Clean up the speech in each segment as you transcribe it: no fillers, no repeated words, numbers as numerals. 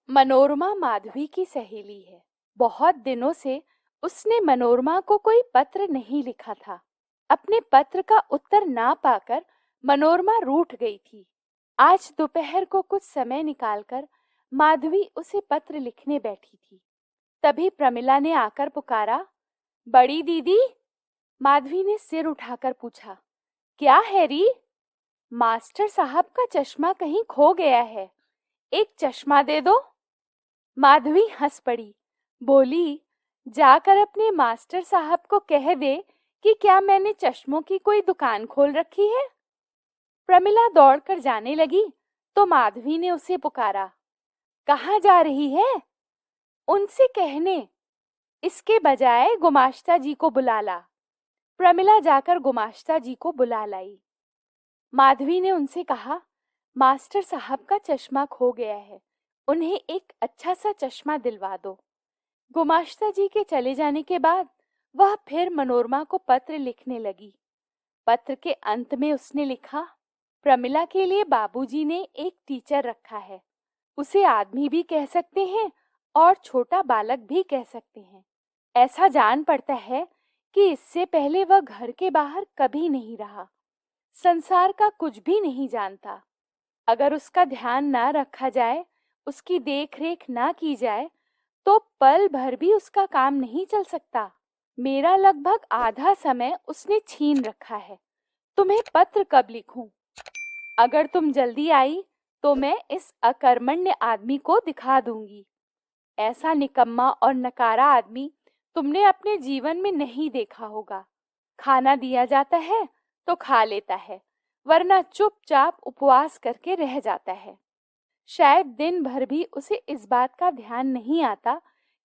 मनोरमा माधवी की सहेली है। बहुत दिनों से उसने मनोरमा को कोई पत्र नहीं लिखा था। अपने पत्र का उत्तर ना पाकर मनोरमा रूठ गई थी। आज दोपहर को कुछ समय निकालकर माधवी उसे पत्र लिखने बैठी थी। तभी प्रमिला ने आकर पुकारा, बड़ी दीदी। माधवी ने सिर उठाकर पूछा, क्या हैरी? मास्टर साहब का चश्मा कहीं खो गया है, एक चश्मा दे दो। माधवी हंस पड़ी, बोली, जाकर अपने मास्टर साहब को कह दे कि क्या मैंने चश्मों की कोई दुकान खोल रखी है। प्रमिला दौड़कर जाने लगी तो माधवी ने उसे पुकारा, कहाँ जा रही है? उनसे कहने, इसके बजाय गुमाश्ता जी को बुला ला। प्रमिला जाकर गुमाश्ता जी को बुला लाई। माधवी ने उनसे कहा, मास्टर साहब का चश्मा खो गया है, उन्हें एक अच्छा सा चश्मा दिलवा दो। गुमाश्ता जी के चले जाने के बाद वह फिर मनोरमा को पत्र लिखने लगी। पत्र के अंत में उसने लिखा, प्रमिला के लिए बाबूजी ने एक टीचर रखा है। उसे आदमी भी कह सकते हैं और छोटा बालक भी कह सकते हैं। ऐसा जान पड़ता है कि इससे पहले वह घर के बाहर कभी नहीं रहा, संसार का कुछ भी नहीं जानता। अगर उसका ध्यान ना रखा जाए, उसकी देख रेख ना की जाए, तो पल भर भी उसका काम नहीं चल सकता। मेरा लगभग आधा समय उसने छीन रखा है। तुम्हें पत्र कब लिखूं? अगर तुम जल्दी आई तो मैं इस अकर्मण्य आदमी को दिखा दूंगी। ऐसा निकम्मा और नकारा आदमी तुमने अपने जीवन में नहीं देखा होगा। खाना दिया जाता है तो खा लेता है, वरना चुपचाप उपवास करके रह जाता है। शायद दिन भर भी उसे इस बात का ध्यान नहीं आता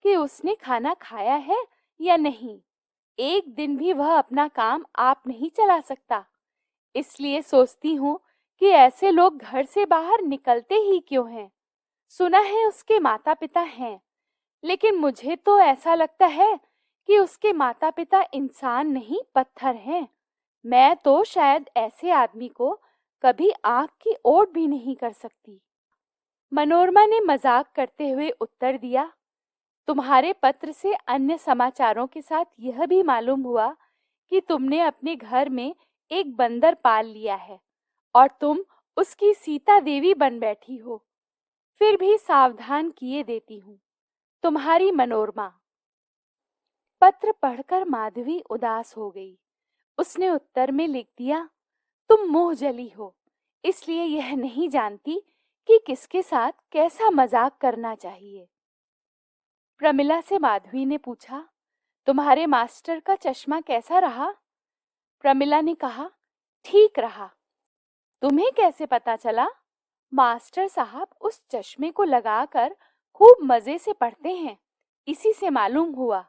कि उसने खाना खाया है या नहीं। एक दिन भी वह अपना काम आप नहीं चला सकता। इसलिए सोचती हूँ कि ऐसे लोग घर से बाहर निकलते ही क्यों हैं। सुना है उसके माता पिता हैं, लेकिन मुझे तो ऐसा लगता है कि उसके माता पिता इंसान नहीं पत्थर हैं। मैं तो शायद ऐसे आदमी को कभी आंख की ओट भी नहीं कर सकती। मनोरमा ने मजाक करते हुए उत्तर दिया, तुम्हारे पत्र से अन्य समाचारों के साथ यह भी मालूम हुआ कि तुमने अपने घर में एक बंदर पाल लिया है और तुम उसकी सीता देवी बन बैठी हो। फिर भी सावधान किए देती हूँ, तुम्हारी मनोरमा। पत्र पढ़कर माधवी उदास हो गई। उसने उत्तर में लिख दिया, तुम मुंह जली हो, इसलिए यह नहीं जानती कि किसके साथ कैसा मजाक करना चाहिए। प्रमिला से माधवी ने पूछा, तुम्हारे मास्टर का चश्मा कैसा रहा? प्रमिला ने कहा, ठीक रहा। तुम्हें कैसे पता चला? मास्टर साहब उस चश्मे को लगाकर खूब मजे से पढ़ते हैं, इसी से मालूम हुआ।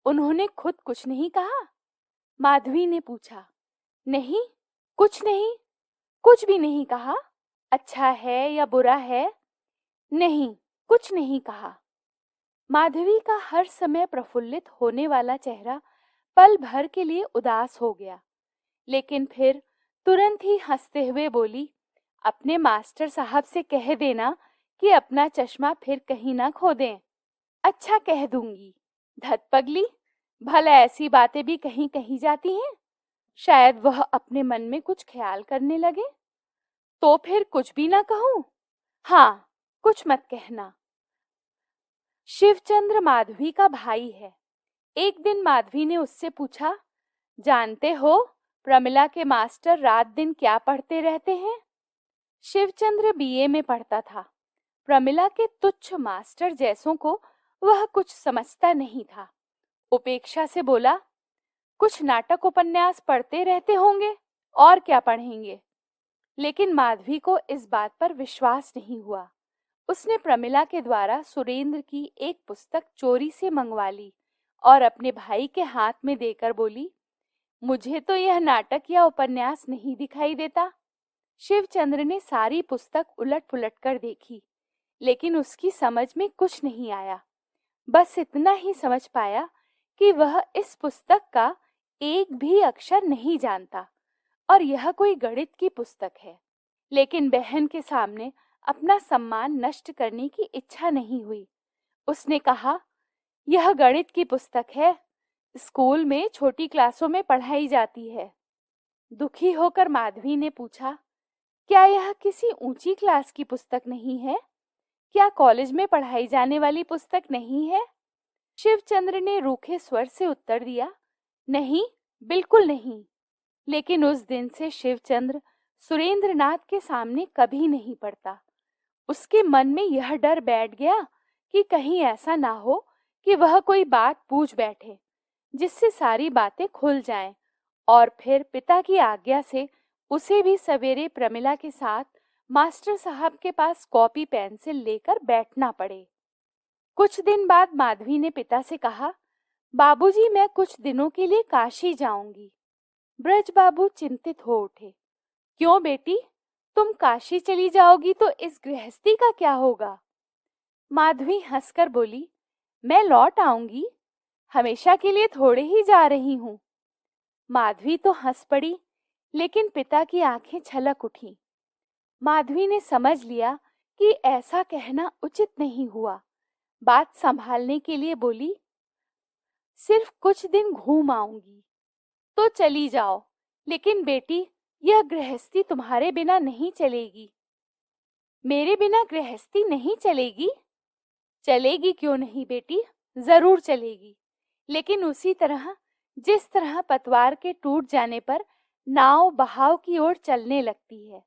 उन्होंने खुद कुछ नहीं कहा? माधवी ने पूछा। नहीं, कुछ नहीं, कुछ भी नहीं कहा। अच्छा है या बुरा है? नहीं, कुछ नहीं कहा। माधवी का हर समय प्रफुल्लित होने वाला चेहरा पल भर के लिए उदास हो गया, लेकिन फिर तुरंत ही हंसते हुए बोली, अपने मास्टर साहब से कह देना कि अपना चश्मा फिर कहीं ना खो दें। अच्छा, कह दूंगी। धत पगली, भला ऐसी बातें भी कहीं कही जाती हैं? शायद वह अपने मन में कुछ ख्याल करने लगे। तो फिर कुछ भी ना कहूं? हाँ, कुछ मत कहना। शिवचंद्र माधवी का भाई है। एक दिन माधवी ने उससे पूछा, जानते हो प्रमिला के मास्टर रात दिन क्या पढ़ते रहते हैं? शिवचंद्र बीए में पढ़ता था। प्रमिला के तुच्छ मास्टर जैसों को वह कुछ समझता नहीं था। उपेक्षा से बोला, कुछ नाटक उपन्यास पढ़ते रहते होंगे, और क्या पढ़ेंगे। लेकिन माधवी को इस बात पर विश्वास नहीं हुआ। उसने प्रमिला के द्वारा सुरेंद्र की एक पुस्तक चोरी से मंगवा ली और अपने भाई के हाथ में देकर बोली, मुझे तो यह नाटक या उपन्यास नहीं दिखाई देता। शिवचंद्र ने सारी पुस्तक उलट पुलट कर देखी, लेकिन उसकी समझ में कुछ नहीं आया। बस इतना ही समझ पाया कि वह इस पुस्तक का एक भी अक्षर नहीं जानता और यह कोई गणित की पुस्तक है। लेकिन बहन के सामने अपना सम्मान नष्ट करने की इच्छा नहीं हुई। उसने कहा, यह गणित की पुस्तक है, स्कूल में छोटी क्लासों में पढ़ाई जाती है। दुखी होकर माधवी ने पूछा, क्या यह किसी ऊंची क्लास की पुस्तक नहीं है? क्या कॉलेज में पढ़ाई जाने वाली पुस्तक नहीं है? शिवचंद्र ने रूखे स्वर से उत्तर दिया, नहीं, बिल्कुल नहीं। लेकिन उस दिन से शिवचंद्र सुरेंद्रनाथ के सामने कभी नहीं पड़ता। उसके मन में यह डर बैठ गया कि कहीं ऐसा ना हो कि वह कोई बात पूछ बैठे जिससे सारी बातें खुल जाएं, और फिर पिता की आज्ञा से उसे भी सवेरे प्रमिला के साथ मास्टर साहब के पास कॉपी पेंसिल लेकर बैठना पड़े। कुछ दिन बाद माधवी ने पिता से कहा, बाबूजी, मैं कुछ दिनों के लिए काशी जाऊंगी। ब्रज बाबू चिंतित हो उठे। क्यों बेटी, तुम काशी चली जाओगी तो इस गृहस्थी का क्या होगा? माधवी हंसकर बोली, मैं लौट आऊंगी, हमेशा के लिए थोड़े ही जा रही हूँ। माधवी तो हंस पड़ी, लेकिन पिता की आंखें छलक उठी। माधवी ने समझ लिया कि ऐसा कहना उचित नहीं हुआ। बात संभालने के लिए बोली, सिर्फ कुछ दिन घूम आऊंगी। तो चली जाओ, लेकिन बेटी, यह गृहस्थी तुम्हारे बिना नहीं चलेगी। मेरे बिना गृहस्थी नहीं चलेगी? चलेगी क्यों नहीं बेटी, जरूर चलेगी, लेकिन उसी तरह जिस तरह पतवार के टूट जाने पर नाव बहाव की ओर चलने लगती है।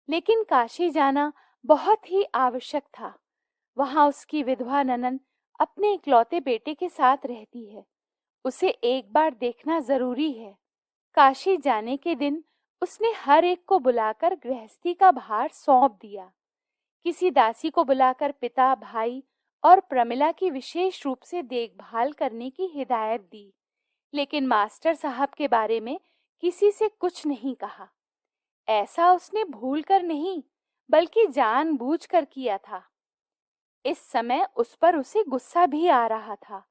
लेकिन काशी जाना बहुत ही आवश्यक था। वहां उसकी विधवा ननद अपने इकलौते बेटे के साथ रहती है। उसे एक बार देखना जरूरी है। काशी जाने के दिन उसने हर एक को बुलाकर गृहस्थी का भार सौंप दिया। किसी दासी को बुलाकर पिता, भाई और प्रमिला की विशेष रूप से देखभाल करने की हिदायत दी, लेकिन मास्टर साहब के बारे में किसी से कुछ नहीं कहा। ऐसा उसने भूल कर नहीं, बल्कि जानबूझकर किया था। इस समय उस पर उसे गुस्सा भी आ रहा था।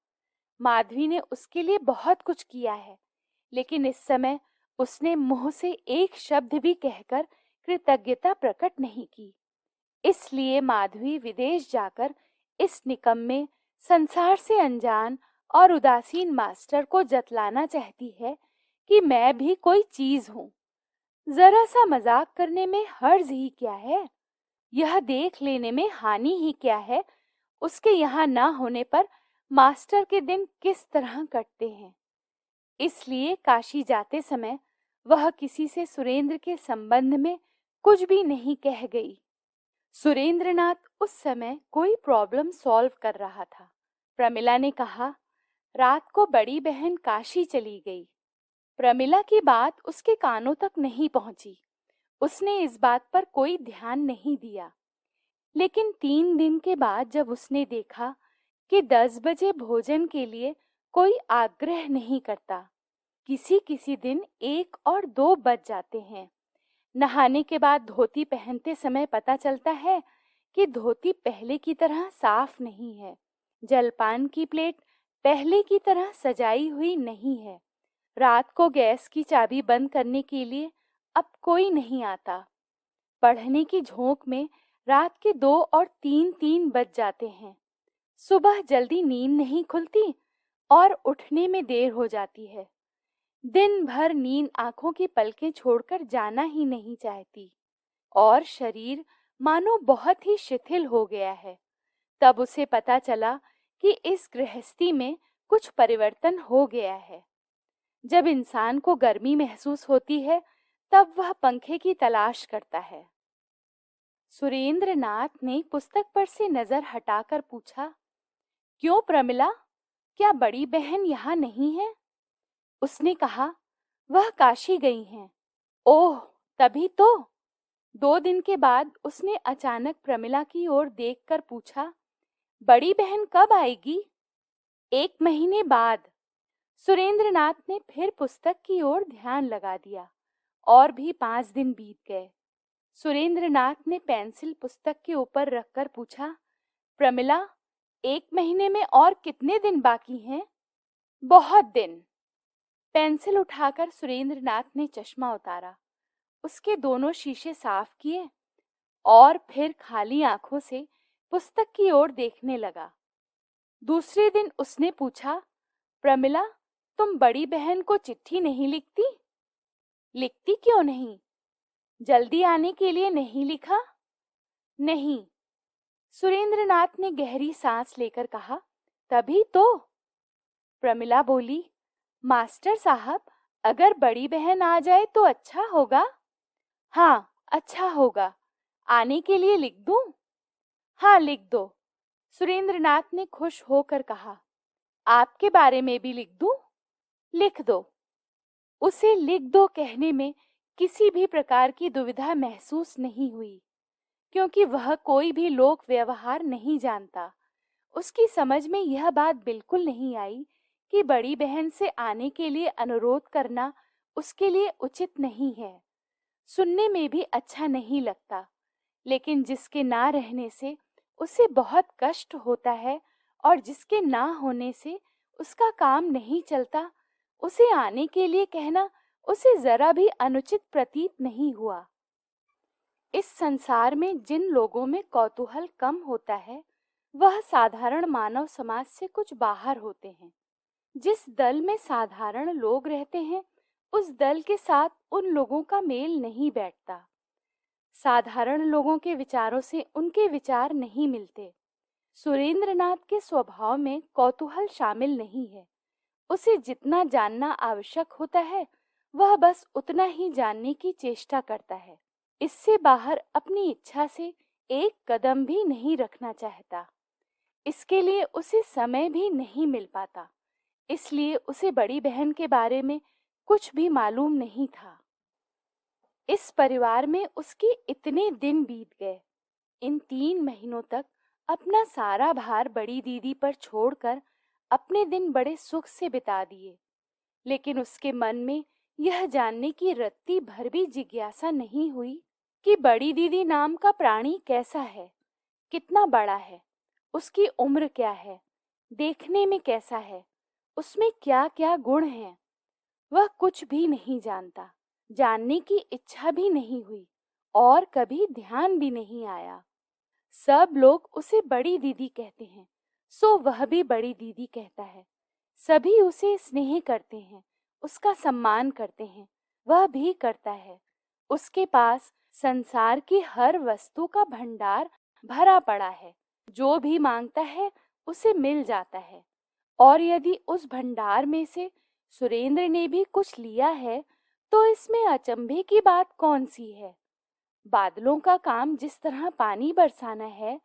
माधवी ने उसके लिए बहुत कुछ किया है, लेकिन इस समय उसने मुंह से एक शब्द भी कहकर कृतज्ञता प्रकट नहीं की। इसलिए माधवी विदेश जाकर इस निकम्मे, संसार से अनजान और उदासीन मास्टर को जतलाना चाहती है कि मैं भी कोई चीज हूँ। जरा सा मजाक करने में हर्ज ही क्या है? यह देख लेने में हानि ही क्या है उसके यहाँ ना होने पर मास्टर के दिन किस तरह कटते हैं। इसलिए काशी जाते समय वह किसी से सुरेंद्र के संबंध में कुछ भी नहीं कह गई। सुरेंद्रनाथ उस समय कोई प्रॉब्लम सॉल्व कर रहा था। प्रमिला ने कहा, रात को बड़ी बहन काशी चली गई। प्रमिला की बात उसके कानों तक नहीं पहुंची। उसने इस बात पर कोई ध्यान नहीं दिया। लेकिन 3 दिन के बाद जब उसने देखा कि 10 बजे भोजन के लिए कोई आग्रह नहीं करता, किसी किसी दिन 1 और 2 बज जाते हैं। नहाने के बाद धोती पहनते समय पता चलता है कि धोती पहले की तरह साफ नहीं है। जलपान की प्लेट पहले की तरह सजाई हुई नहीं है। रात को गैस की चाबी बंद करने के लिए अब कोई नहीं आता। पढ़ने की झोंक में रात के 2 और 3 बज जाते हैं। सुबह जल्दी नींद नहीं खुलती और उठने में देर हो जाती है। दिन भर नींद आंखों की पलकें छोड़कर जाना ही नहीं चाहती और शरीर मानो बहुत ही शिथिल हो गया है। तब उसे पता चला कि इस गृहस्थी में कुछ परिवर्तन हो गया है। जब इंसान को गर्मी महसूस होती है, तब वह पंखे की तलाश करता है। सुरेंद्रनाथ ने पुस्तक पर से नजर हटाकर पूछा, क्यों प्रमिला, क्या बड़ी बहन यहाँ नहीं है? उसने कहा, वह काशी गई हैं। ओह, तभी तो। 2 दिन के बाद उसने अचानक प्रमिला की ओर देखकर पूछा, बड़ी बहन कब आएगी? 1 महीने बाद। सुरेंद्रनाथ ने फिर पुस्तक की ओर ध्यान लगा दिया और भी 5 दिन बीत गए। सुरेंद्रनाथ ने पेंसिल पुस्तक के ऊपर रखकर पूछा, प्रमिला, 1 महीने में और कितने दिन बाकी हैं? बहुत दिन। पेंसिल उठाकर सुरेंद्रनाथ ने चश्मा उतारा, उसके दोनों शीशे साफ किए और फिर खाली आंखों से पुस्तक की ओर देखने लगा। दूसरे दिन उसने पूछा, प्रमिला, तुम बड़ी बहन को चिट्ठी नहीं लिखती? लिखती क्यों नहीं? जल्दी आने के लिए नहीं लिखा? नहीं। सुरेंद्रनाथ ने गहरी सांस लेकर कहा, तभी तो। प्रमिला बोली, मास्टर साहब, अगर बड़ी बहन आ जाए तो अच्छा होगा। हाँ, अच्छा होगा। आने के लिए लिख दूं? हाँ, लिख दो। सुरेंद्रनाथ ने खुश होकर कहा, आपके बारे में भी लिख दूं? लिख दो। उसे लिख दो कहने में किसी भी प्रकार की दुविधा महसूस नहीं हुई, क्योंकि वह कोई भी लोक व्यवहार नहीं जानता। उसकी समझ में यह बात बिल्कुल नहीं आई कि बड़ी बहन से आने के लिए अनुरोध करना उसके लिए उचित नहीं है। सुनने में भी अच्छा नहीं लगता, लेकिन जिसके ना रहने से उसे बहुत कष्ट होता है और जिसके ना होने से उसका काम नहीं चलता, उसे आने के लिए कहना उसे जरा भी अनुचित प्रतीत नहीं हुआ। इस संसार में जिन लोगों में कौतूहल कम होता है, वह साधारण मानव समाज से कुछ बाहर होते हैं। जिस दल में साधारण लोग रहते हैं, उस दल के साथ उन लोगों का मेल नहीं बैठता। साधारण लोगों के विचारों से उनके विचार नहीं मिलते। सुरेंद्रनाथ के स्वभाव में कौतूहल शामिल नहीं है। उसे जितना जानना आवश्यक होता है, वह बस उतना ही जानने की चेष्टा करता है। इससे बाहर अपनी इच्छा से एक कदम भी नहीं रखना चाहता। इसके लिए उसे समय भी नहीं मिल पाता, इसलिए उसे बड़ी बहन के बारे में कुछ भी मालूम नहीं था। इस परिवार में उसके इतने दिन बीत गए। इन 3 महीनों तक अपना सारा भार बड़ी दीदी पर छोड़कर अपने दिन बड़े सुख से बिता दिए, लेकिन उसके मन में यह जानने की रत्ती भर भी जिज्ञासा नहीं हुई कि बड़ी दीदी नाम का प्राणी कैसा है, कितना बड़ा है, उसकी उम्र क्या है, देखने में कैसा है, उसमें क्या क्या गुण हैं। वह कुछ भी नहीं जानता, जानने की इच्छा भी नहीं हुई और कभी ध्यान भी नहीं आया। सब लोग उसे बड़ी दीदी कहते हैं, सो वह भी बड़ी दीदी कहता है। सभी उसे स्नेह करते हैं, उसका सम्मान करते हैं, वह भी करता है। उसके पास संसार की हर वस्तु का भंडार भरा पड़ा है। जो भी मांगता है उसे मिल जाता है। और यदि उस भंडार में से सुरेंद्र ने भी कुछ लिया है, तो इसमें अचंभे की बात कौन सी है। बादलों का काम जिस तरह पानी बरसाना है,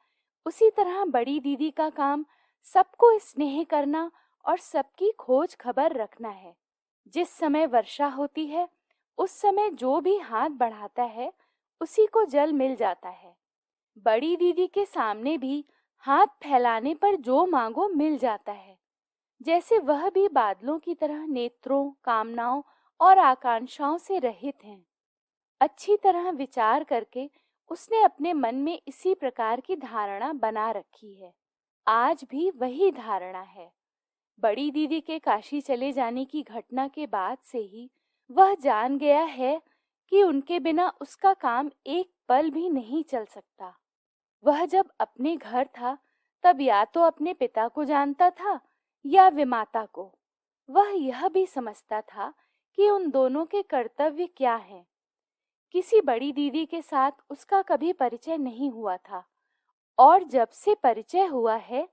उसी तरह बड़ी दीदी का काम सबको स्नेह करना और सबकी खोज खबर रखना है। जिस समय वर्षा होती है, उस समय जो भी हाथ बढ़ाता है उसी को जल मिल जाता है। बड़ी दीदी के सामने भी हाथ फैलाने पर जो मांगो मिल जाता है। जैसे वह भी बादलों की तरह नेत्रों, कामनाओं और आकांक्षाओं से रहित हैं। अच्छी तरह विचार करके उसने अपने मन में इसी प्रकार की धारणा बना रखी है। आज भी वही धारणा है। बड़ी दीदी के काशी चले जाने की घटना के बाद से ही वह जान गया है कि उनके बिना उसका काम एक पल भी नहीं चल सकता। वह जब अपने घर था, तब या तो अपने पिता को जानता था या विमाता को। वह यह भी समझता था कि उन दोनों के कर्तव्य क्या हैं। किसी बड़ी दीदी के साथ उसका कभी परिचय नहीं हुआ था, और जब से परिचय हुआ है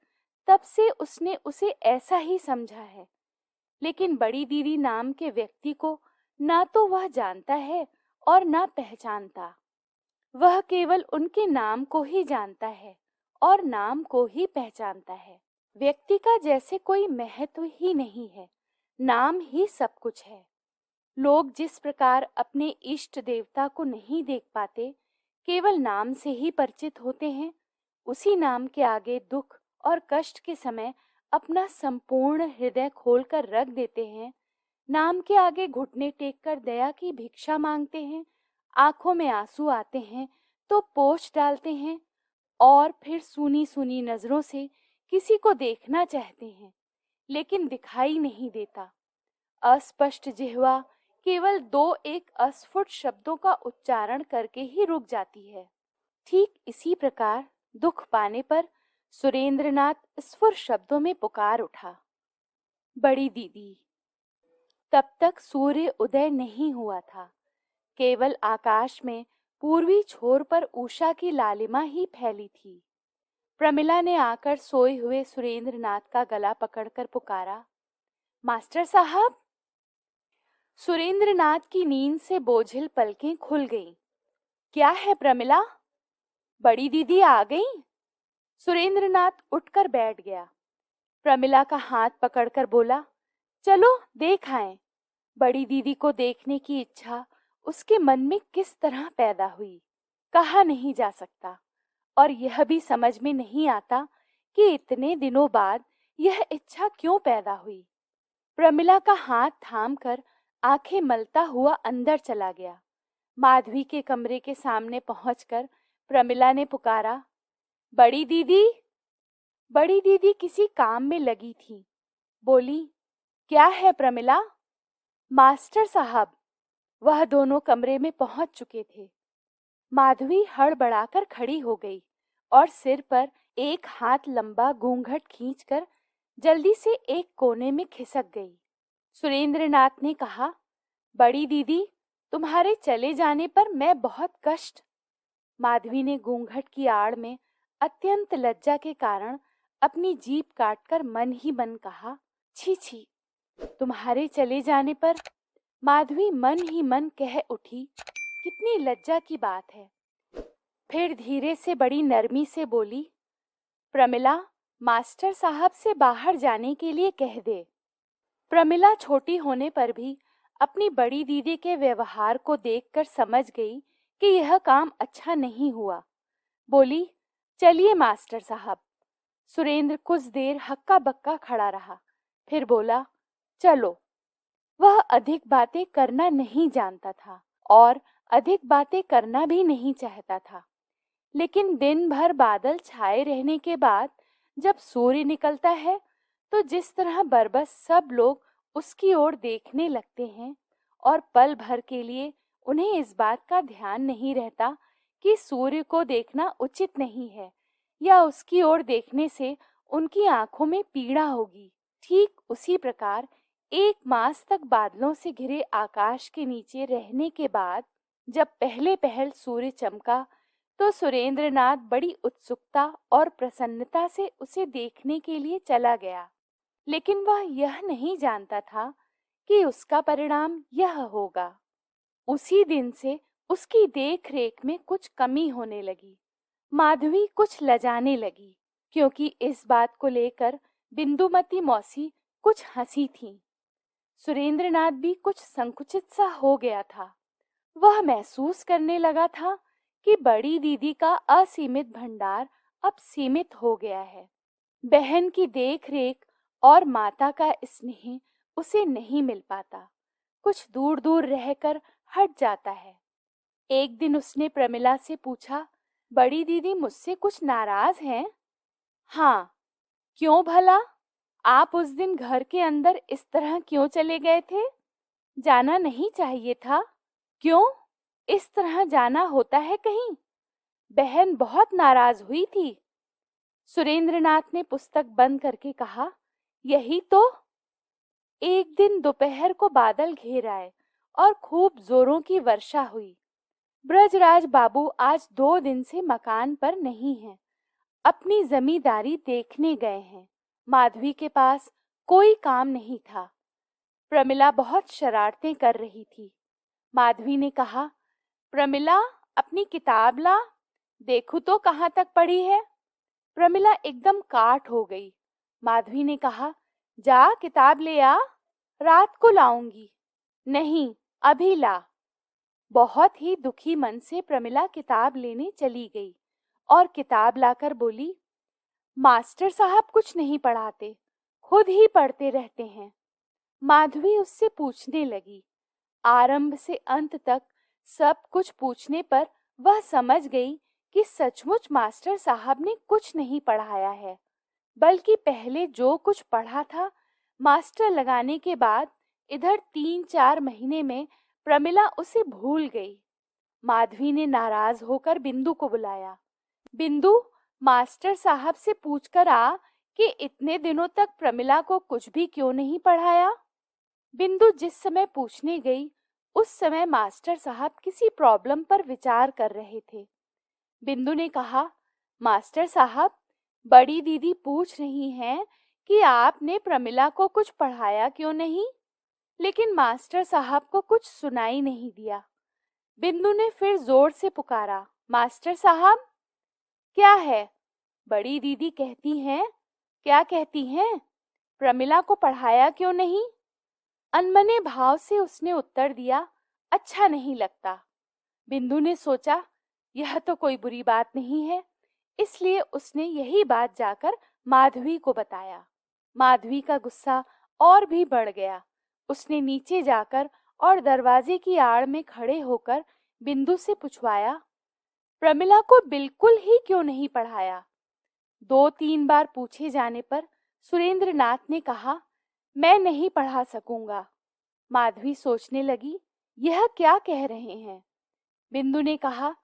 तब से उसने उसे ऐसा ही समझा है। लेकिन बड़ी दीदी नाम के व्यक्ति को ना तो वह जानता है और ना पहचानता। वह केवल उनके नाम को ही जानता है और नाम को ही पहचानता है। व्यक्ति का जैसे कोई महत्व ही नहीं है, नाम ही सब कुछ है। लोग जिस प्रकार अपने इष्ट देवता को नहीं देख पाते, केवल नाम से ही परिचित होते हैं, उसी नाम के आगे दुख और कष्ट के समय अपना संपूर्ण हृदय खोलकर रख देते हैं। नाम के आगे घुटने टेककर दया की भिक्षा मांगते हैं, आंखों में आंसू आते हैं तो पोंछ डालते हैं और फिर सूनी सूनी नजरों से किसी को देखना चाहते हैं, लेकिन दिखाई नहीं देता। अस्पष्ट जिह्वा केवल 2-1 अस्फुट शब्दों का उच्चारण करके ही रुक जाती है। ठीक इसी प्रकार दुख पाने पर सुरेंद्रनाथ स्फुर शब्दों में पुकार उठा, बड़ी दीदी। तब तक सूर्य उदय नहीं हुआ था। केवल आकाश में पूर्वी छोर पर उषा की लालिमा ही फैली थी। प्रमिला ने आकर सोए हुए सुरेंद्रनाथ का गला पकड़कर पुकारा, मास्टर साहब। सुरेंद्रनाथ की नींद से बोझिल पलकें खुल गईं। क्या है प्रमिला? बड़ी दीदी आ गईं? सुरेंद्रनाथ उठकर बैठ गया। प्रमिला का हाथ पकड़कर बोला, चलो देख आएं। बड़ी दीदी को देखने की इच्छा उसके मन में किस तरह पैदा हुई, कहा नहीं जा सकता। और यह भी समझ में नहीं आता कि इतने दिनों बाद यह इच्छा क्यों पैदा हुई। प्रमिला का हाथ थामकर आंखें मलता हुआ अंदर चला गया। माधवी के कमरे के सामने पहुंचकर प्रमिला ने पुकारा, बड़ी दीदी। बड़ी दीदी किसी काम में लगी थी। बोली, क्या है प्रमिला? मास्टर साहब। वह दोनों कमरे में पहुंच चुके थे। माधवी हड़बड़ाकर खड़ी हो गई और सिर पर एक हाथ लंबा घूंघट खींचकर जल्दी से एक कोने में खिसक गई। सुरेंद्रनाथ ने कहा, बड़ी दीदी, तुम्हारे चले जाने पर मैं बहुत कष्ट। माधवी ने घूंघट की आड़ में अत्यंत लज्जा के कारण अपनी जीभ काटकर मन ही मन कहा, छी छी। तुम्हारे चले जाने पर? माधवी मन ही मन कह उठी, कितनी लज्जा की बात है। फिर धीरे से बड़ी नरमी से बोली, प्रमिला, मास्टर साहब से बाहर जाने के लिए कह दे। प्रमिला छोटी होने पर भी अपनी बड़ी दीदी के व्यवहार को देखकर समझ गई कि यह काम अच्छा नहीं हुआ। बोली, चलिए मास्टर साहब। सुरेंद्र कुछ देर हक्का बक्का खड़ा रहा, फिर बोला, चलो। वह अधिक बातें करना नहीं जानता था और अधिक बातें करना भी नहीं चाहता था। लेकिन दिन भर बादल छाए रहने के बाद जब सूर्य निकलता है तो जिस तरह बरबस सब लोग उसकी ओर देखने लगते हैं और पल भर के लिए उन्हें इस बात का ध्यान नहीं रहता कि सूर्य को देखना उचित नहीं है या उसकी ओर देखने से उनकी आंखों में पीड़ा होगी, ठीक उसी प्रकार एक मास तक बादलों से घिरे आकाश के नीचे रहने के बाद जब पहले पहल सूर्य चमका तो सुरेंद्रनाथ बड़ी उत्सुकता और प्रसन्नता से उसे देखने के लिए चला गया। लेकिन वह यह नहीं जानता था कि उसका परिणाम यह होगा। उसी दिन से उसकी देख रेख में कुछ कमी होने लगी। माधवी कुछ लजाने लगी क्योंकि इस बात को लेकर बिंदुमती मौसी कुछ हंसी थी। सुरेंद्रनाथ भी कुछ संकुचित सा हो गया था। वह महसूस करने लगा था कि बड़ी दीदी का असीमित भंडार अब सीमित हो गया है। बहन की देख रेख और माता का स्नेह उसे नहीं मिल पाता, कुछ दूर दूर रहकर हट जाता है। एक दिन उसने प्रमिला से पूछा, बड़ी दीदी मुझसे कुछ नाराज हैं? हाँ। क्यों भला? आप उस दिन घर के अंदर इस तरह क्यों चले गए थे? जाना नहीं चाहिए था। क्यों? इस तरह जाना होता है कहीं? बहन बहुत नाराज हुई थी। सुरेंद्रनाथ ने पुस्तक बंद करके कहा, यही तो। एक दिन दोपहर को बादल घेर आए और खूब जोरों की वर्षा हुई। ब्रजराज बाबू आज 2 दिन से मकान पर नहीं हैं, अपनी जमींदारी देखने गए हैं। माधवी के पास कोई काम नहीं था। प्रमिला बहुत शरारतें कर रही थी। माधवी ने कहा, प्रमिला, अपनी किताब ला, देखूं तो कहाँ तक पढ़ी है। प्रमिला एकदम काठ हो गई। माधवी ने कहा, जा किताब ले आ, रात को लाऊंगी। नहीं, अभी ला। बहुत ही दुखी मन से प्रमिला किताब लेने चली गई और किताब लाकर बोली, मास्टर साहब कुछ नहीं पढ़ाते, खुद ही पढ़ते रहते हैं। माधवी उससे पूछने लगी। आरंभ से अंत तक सब कुछ पूछने पर वह समझ गई कि सचमुच मास्टर साहब ने कुछ नहीं पढ़ाया है, बल्कि पहले जो कुछ पढ़ा था मास्टर लगाने के बाद इधर 3-4 महीने में प्रमिला उसे भूल गई। माधवी ने नाराज होकर बिंदु को बुलाया। बिंदु, मास्टर साहब से पूछकर आ कि इतने दिनों तक प्रमिला को कुछ भी क्यों नहीं पढ़ाया। बिंदु जिस समय पूछने गई उस समय मास्टर साहब किसी प्रॉब्लम पर विचार कर रहे थे। बिंदु ने कहा, मास्टर साहब, बड़ी दीदी पूछ रही हैं कि आपने प्रमिला को कुछ पढ़ाया क्यों नहीं। लेकिन मास्टर साहब को कुछ सुनाई नहीं दिया। बिंदु ने फिर जोर से पुकारा, मास्टर साहब। क्या है? बड़ी दीदी कहती हैं। क्या कहती हैं? प्रमिला को पढ़ाया क्यों नहीं? अनमने भाव से उसने उत्तर दिया, अच्छा नहीं लगता। बिंदु ने सोचा, यह तो कोई बुरी बात नहीं है, इसलिए उसने यही बात जाकर माधवी को बताया। माधवी का गुस्सा और भी बढ़ गया। उसने नीचे जाकर और दरवाजे की आड़ में खड़े होकर बिंदु से पूछवाया, प्रमिला को बिल्कुल ही क्यों नहीं पढ़ाया? 2-3 बार पूछे जाने पर सुरेंद्र नाथ ने कहा, मैं नहीं पढ़ा सकूंगा। माधवी सोचने लगी, यह क्या कह रहे हैं। बिंदु ने कहा,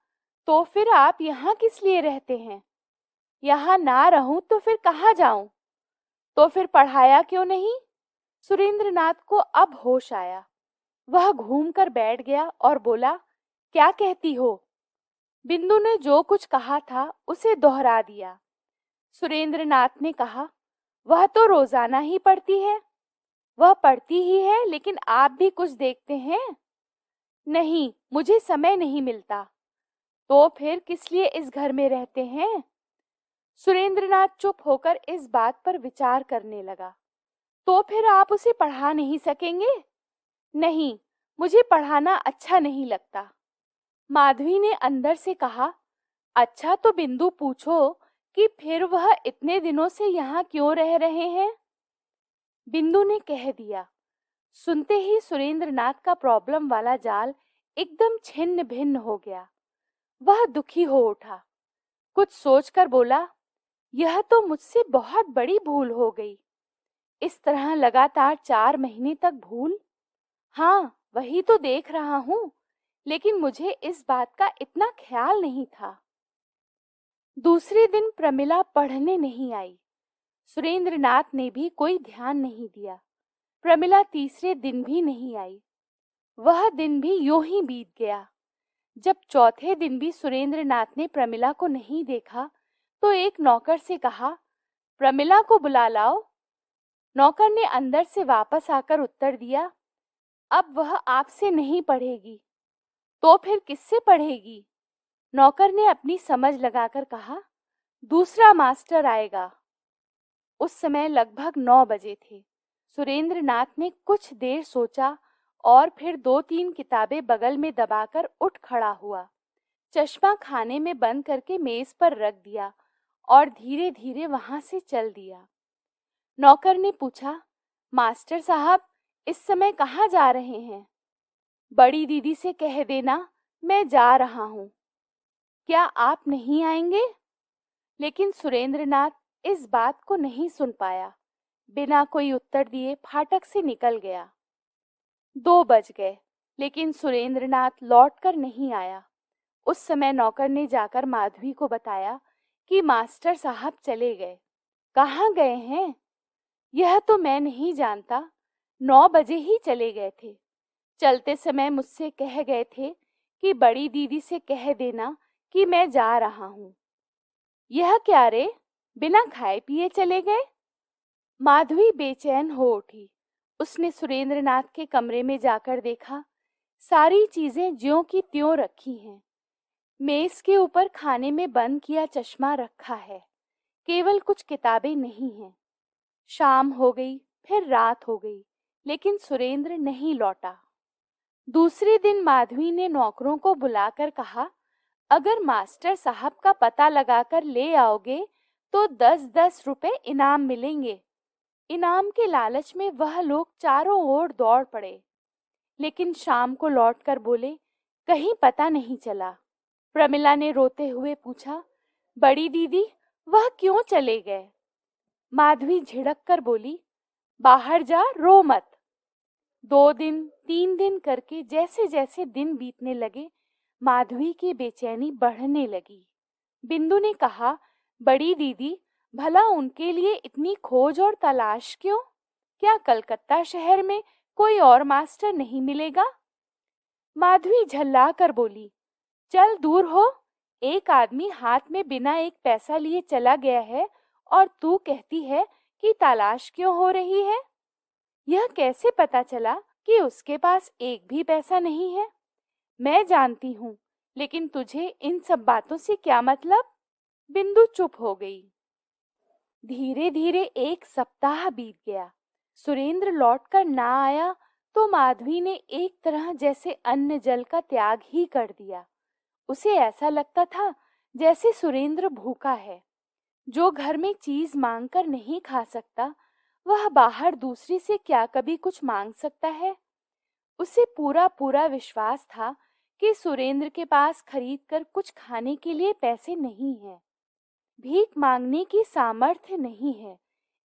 तो फिर आप यहाँ किस लिए रहते हैं? यहाँ ना रहूं तो फिर कहाँ जाऊं? तो फिर पढ़ाया क्यों नहीं? सुरेंद्र नाथ को अब होश आया। वह घूमकर बैठ गया और बोला, क्या कहती हो? बिंदु ने जो कुछ कहा था उसे दोहरा दिया। सुरेंद्र नाथ ने कहा, वह तो रोजाना ही पढ़ती है। वह पढ़ती ही है, लेकिन आप भी कुछ देखते हैं? नहीं, मुझे समय नहीं मिलता। तो फिर किस लिए इस घर में रहते हैं? सुरेंद्रनाथ चुप होकर इस बात पर विचार करने लगा। तो फिर आप उसे पढ़ा नहीं सकेंगे? नहीं, मुझे पढ़ाना अच्छा नहीं लगता। माधवी ने अंदर से कहा, अच्छा तो बिंदु पूछो कि फिर वह इतने दिनों से यहाँ क्यों रह रहे हैं? बिंदु ने कह दिया। सुनते ही सुरेंद्रनाथ का प्रॉब्लम वाला जाल एकदम छिन्न भिन्न हो गया। वह दुखी हो उठा। कुछ सोचकर बोला, यह तो मुझसे बहुत बड़ी भूल हो गई। इस तरह लगातार 4 महीने तक भूल? हाँ, वही तो देख रहा हूँ, लेकिन मुझे इस बात का इतना ख्याल नहीं था। दूसरे दिन प्रमिला पढ़ने नहीं आई। सुरेंद्रनाथ ने भी कोई ध्यान नहीं दिया। प्रमिला तीसरे दिन भी नहीं आई। वह दिन भी यूं ही बीत गया। जब चौथे दिन भी सुरेंद्रनाथ ने प्रमिला को नहीं देखा तो एक नौकर से कहा, प्रमिला को बुला लाओ। नौकर ने अंदर से वापस आकर उत्तर दिया, अब वह आपसे नहीं पढ़ेगी। तो फिर किससे पढ़ेगी? नौकर ने अपनी समझ लगाकर कहा, दूसरा मास्टर आएगा। उस समय लगभग 9 बजे थे। सुरेंद्रनाथ ने कुछ देर सोचा और फिर 2-3 किताबें बगल में दबाकर उठ खड़ा हुआ। चश्मा खाने में बंद करके मेज पर रख दिया और धीरे धीरे वहां से चल दिया। नौकर ने पूछा, मास्टर साहब, इस समय कहाँ जा रहे हैं? बड़ी दीदी से कह देना मैं जा रहा हूँ। क्या आप नहीं आएंगे? लेकिन सुरेंद्रनाथ इस बात को नहीं सुन पाया। बिना कोई उत्तर दिए फाटक से निकल गया। 2 बज गए, लेकिन सुरेंद्रनाथ लौटकर नहीं आया। उस समय नौकर ने जाकर माधवी को बताया कि मास्टर साहब चले गए। कहाँ गए हैं? यह तो मैं नहीं जानता। 9 बजे ही चले गए थे। चलते समय मुझसे कह गए थे कि बड़ी दीदी से कह देना कि मैं जा रहा हूँ। यह क्या रे, बिना खाए पिए चले गए? माधवी बेचैन हो उठी। उसने सुरेंद्रनाथ के कमरे में जाकर देखा, सारी चीजें ज्यों की त्यों रखी हैं। मेज के ऊपर खाने में बंद किया चश्मा रखा है, केवल कुछ किताबें नहीं हैं। शाम हो गई, फिर रात हो गई, लेकिन सुरेंद्र नहीं लौटा। दूसरे दिन माधवी ने नौकरों को बुलाकर कहा, अगर मास्टर साहब का पता लगाकर ले आओगे तो 10-10 रुपए इनाम मिलेंगे। इनाम के लालच में वह लोग चारों ओर दौड़ पड़े, लेकिन शाम को लौटकर बोले, कहीं पता नहीं चला। प्रमिला ने रोते हुए पूछा, बड़ी दीदी, वह क्यों चले गए? माधवी झिड़क कर बोली, बाहर जा, रो मत। 2 दिन 3 दिन करके जैसे जैसे दिन बीतने लगे, माधवी की बेचैनी बढ़ने लगी। बिंदु ने कहा, बड़ी दीदी, भला उनके लिए इतनी खोज और तलाश क्यों? क्या कलकत्ता शहर में कोई और मास्टर नहीं मिलेगा? माधवी झल्ला कर बोली, चल दूर हो। एक आदमी हाथ में बिना एक पैसा लिए चला गया है और तू कहती है कि तलाश क्यों हो रही है? यह कैसे पता चला कि उसके पास एक भी पैसा नहीं है? मैं जानती हूँ, लेकिन तुझे इन सब बातों से क्या मतलब? बिंदु चुप हो गई। धीरे धीरे एक सप्ताह बीत गया। सुरेंद्र लौटकर ना आया तो माधवी ने एक तरह जैसे अन्न जल का त्याग ही कर दिया। उसे ऐसा लगता था जैसे सुरेंद्र भूखा है। जो घर में चीज मांग कर नहीं खा सकता, वह बाहर दूसरी से क्या कभी कुछ मांग सकता है? उसे पूरा पूरा विश्वास था कि सुरेंद्र के पास खरीद कर कुछ खाने के लिए पैसे नहीं हैं। भीख मांगने की सामर्थ्य नहीं है,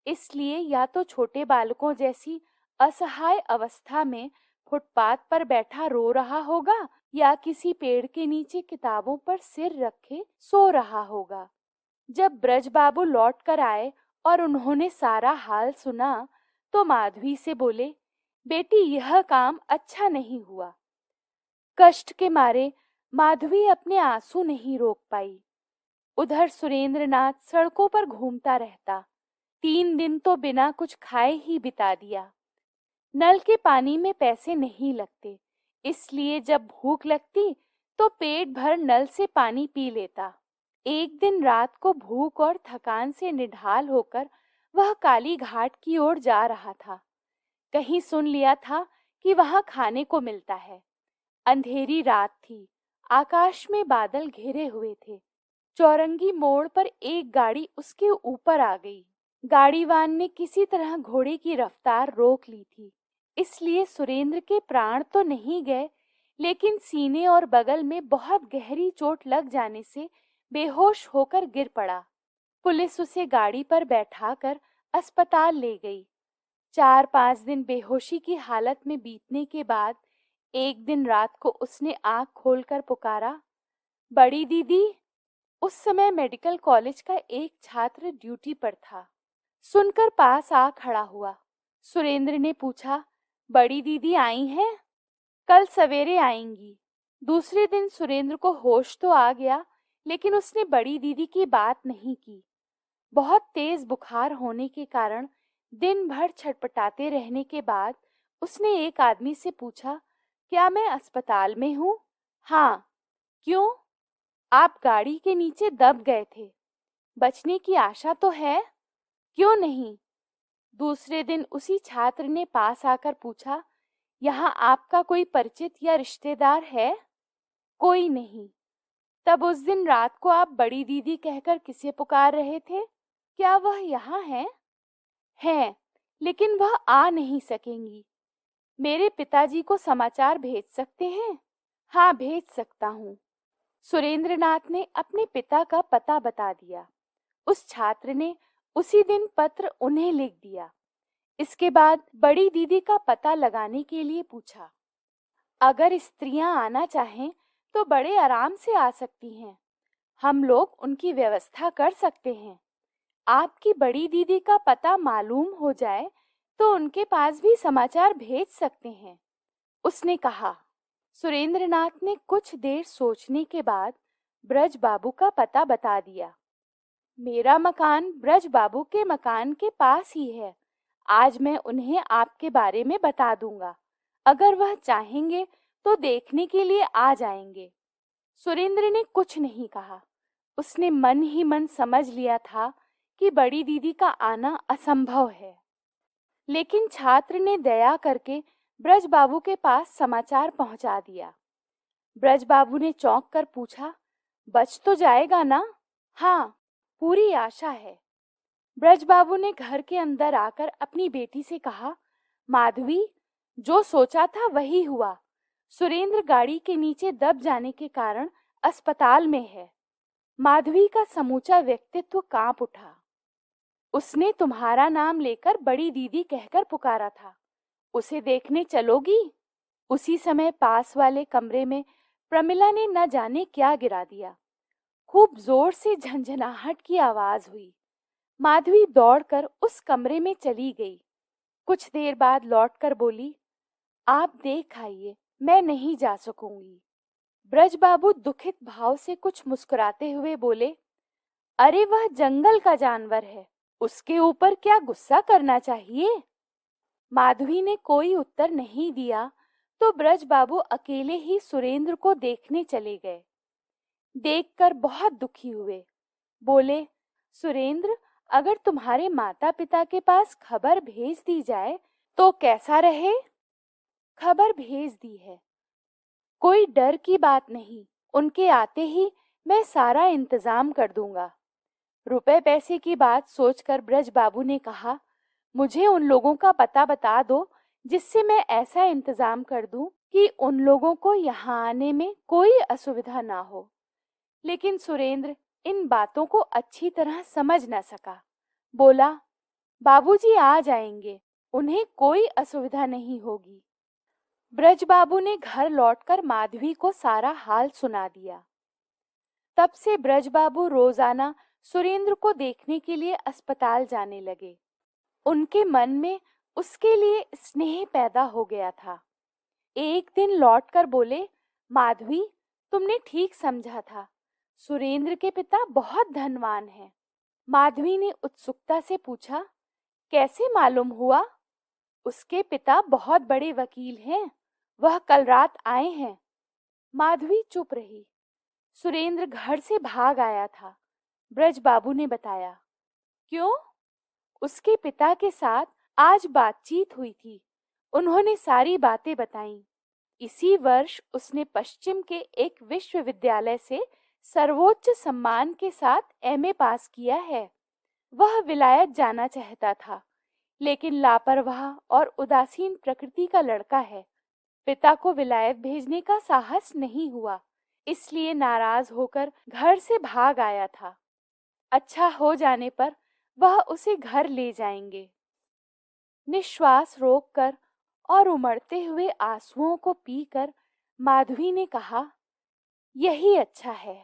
इसलिए या तो छोटे बालकों जैसी असहाय अवस्था में फुटपाथ पर बैठा रो रहा होगा या किसी पेड़ के नीचे किताबों पर सिर रखे सो रहा होगा। जब ब्रज बाबू लौट कर आए और उन्होंने सारा हाल सुना तो माधवी से बोले, बेटी, यह काम अच्छा नहीं हुआ। कष्ट के मारे माधवी अपने आंसू नहीं रोक पाई। उधर सुरेंद्रनाथ सड़कों पर घूमता रहता। 3 दिन तो बिना कुछ खाए ही बिता दिया। नल के पानी में पैसे नहीं लगते, इसलिए जब भूख लगती तो पेट भर नल से पानी पी लेता। एक दिन रात को भूख और थकान से निढाल होकर वह काली घाट की ओर जा रहा था। कहीं सुन लिया था कि वहां खाने को मिलता है। अंधेरी रात थी, आकाश में बादल घिरे हुए थे। चौरंगी मोड़ पर एक गाड़ी उसके ऊपर आ गई। गाड़ीवान ने किसी तरह घोड़े की रफ्तार रोक ली थी, इसलिए सुरेंद्र के प्राण तो नहीं गए, लेकिन सीने और बगल में बहुत गहरी चोट लग जाने से बेहोश होकर गिर पड़ा। पुलिस उसे गाड़ी पर बैठाकर अस्पताल ले गई। 4-5 दिन बेहोशी की हालत में बीतने के बाद एक दिन रात को उसने आंख खोलकर पुकारा, बड़ी दीदी। उस समय मेडिकल कॉलेज का एक छात्र ड्यूटी पर था। सुनकर पास आ खड़ा हुआ। सुरेंद्र ने पूछा, बड़ी दीदी आई हैं? कल सवेरे आएंगी। दूसरे दिन सुरेंद्र को होश तो आ गया, लेकिन उसने बड़ी दीदी की बात नहीं की। बहुत तेज बुखार होने के कारण दिन भर छटपटाते रहने के बाद उसने एक आदमी से पूछा, क्या मैं अस्पताल में हूँ? हाँ। क्यों? आप गाड़ी के नीचे दब गए थे। बचने की आशा तो है? क्यों नहीं? दूसरे दिन उसी छात्र ने पास आकर पूछा, यहाँ आपका कोई परिचित या रिश्तेदार है? कोई नहीं। तब उस दिन रात को आप बड़ी दीदी कहकर किसे पुकार रहे थे? क्या वह यहाँ है? हैं, लेकिन वह आ नहीं सकेंगी। मेरे पिताजी को समाचार भेज सकते हैं? हाँ, भेज सकता हूँ। सुरेंद्रनाथ ने अपने पिता का पता बता दिया। उस छात्र ने उसी दिन पत्र उन्हें लिख दिया। इसके बाद बड़ी दीदी का पता लगाने के लिए पूछा। अगर स्त्रियां आना चाहें तो बड़े आराम से आ सकती हैं। हम लोग उनकी व्यवस्था कर सकते हैं। आपकी बड़ी दीदी का पता मालूम हो जाए तो उनके पास भी समाचार भेज सकते हैं, उसने कहा। सुरेंद्रनाथ ने कुछ देर सोचने के बाद ब्रज बाबू का पता बता दिया। मेरा मकान ब्रज बाबू के मकान के पास ही है। आज मैं उन्हें आपके बारे में बता दूंगा। अगर वह चाहेंगे तो देखने के लिए आ जाएंगे। सुरेंद्र ने कुछ नहीं कहा। उसने मन ही मन समझ लिया था कि बड़ी दीदी का आना असंभव है। लेकिन छात्र ने दया करके ब्रज बाबू के पास समाचार पहुंचा दिया। ब्रज बाबू ने चौंक कर पूछा, बच तो जाएगा ना? हाँ, पूरी आशा है। ब्रज बाबू ने घर के अंदर आकर अपनी बेटी से कहा, माधवी, जो सोचा था वही हुआ। सुरेंद्र गाड़ी के नीचे दब जाने के कारण अस्पताल में है। माधवी का समूचा व्यक्तित्व कांप उठा। उसने तुम्हारा नाम लेकर बड़ी दीदी कहकर पुकारा था। उसे देखने चलोगी? उसी समय पास वाले कमरे में प्रमिला ने न जाने क्या गिरा दिया। खूब जोर से झंझनाहट की आवाज हुई। माधवी दौड़कर उस कमरे में चली गई। कुछ देर बाद लौटकर बोली, आप देख आइए, मैं नहीं जा सकूंगी। ब्रजबाबू दुखित भाव से कुछ मुस्कुराते हुए बोले, अरे वह जंगल का जानवर है, उसके ऊपर क्या गुस्सा करना चाहिए। माधवी ने कोई उत्तर नहीं दिया तो ब्रजबाबू अकेले ही सुरेंद्र को देखने चले गए। देखकर बहुत दुखी हुए। बोले, सुरेंद्र, अगर तुम्हारे माता पिता के पास खबर भेज दी जाए तो कैसा रहे। खबर भेज दी है, कोई डर की बात नहीं, उनके आते ही मैं सारा इंतजाम कर दूंगा। रुपए पैसे की बात सोचकर ब्रजबाबू ने कहा, मुझे उन लोगों का पता बता दो जिससे मैं ऐसा इंतजाम कर दूं कि उन लोगों को यहाँ आने में कोई असुविधा ना हो। लेकिन सुरेंद्र इन बातों को अच्छी तरह समझ न सका। बोला, बाबूजी आ जाएंगे, उन्हें कोई असुविधा नहीं होगी। ब्रजबाबू ने घर लौटकर माधवी को सारा हाल सुना दिया। तब से ब्रजबाबू रोजाना सुरेंद्र को देखने के लिए अस्पताल जाने लगे। उनके मन में उसके लिए स्नेह पैदा हो गया था। एक दिन लौटकर बोले, माधवी, तुमने ठीक समझा था, सुरेंद्र के पिता बहुत धनवान हैं। माधवी ने उत्सुकता से पूछा, कैसे मालूम हुआ। उसके पिता बहुत बड़े वकील हैं, वह कल रात आए हैं। माधवी चुप रही। सुरेंद्र घर से भाग आया था, ब्रजबाबू ने बताया। क्यों? उसके पिता के साथ आज बातचीत हुई थी, उन्होंने सारी बातें बताईं। इसी वर्ष उसने पश्चिम के एक विश्वविद्यालय से सर्वोच्च सम्मान के साथ एमए पास किया है। वह विलायत जाना चाहता था, लेकिन लापरवाह और उदासीन प्रकृति का लड़का है। पिता को विलायत भेजने का साहस नहीं हुआ, इसलिए नाराज होकर घर से भाग आया था। अच्छा हो जाने पर वह उसे घर ले जाएंगे। निश्वास रोककर और उमड़ते हुए आंसुओं को पीकर माधवी ने कहा, यही अच्छा है।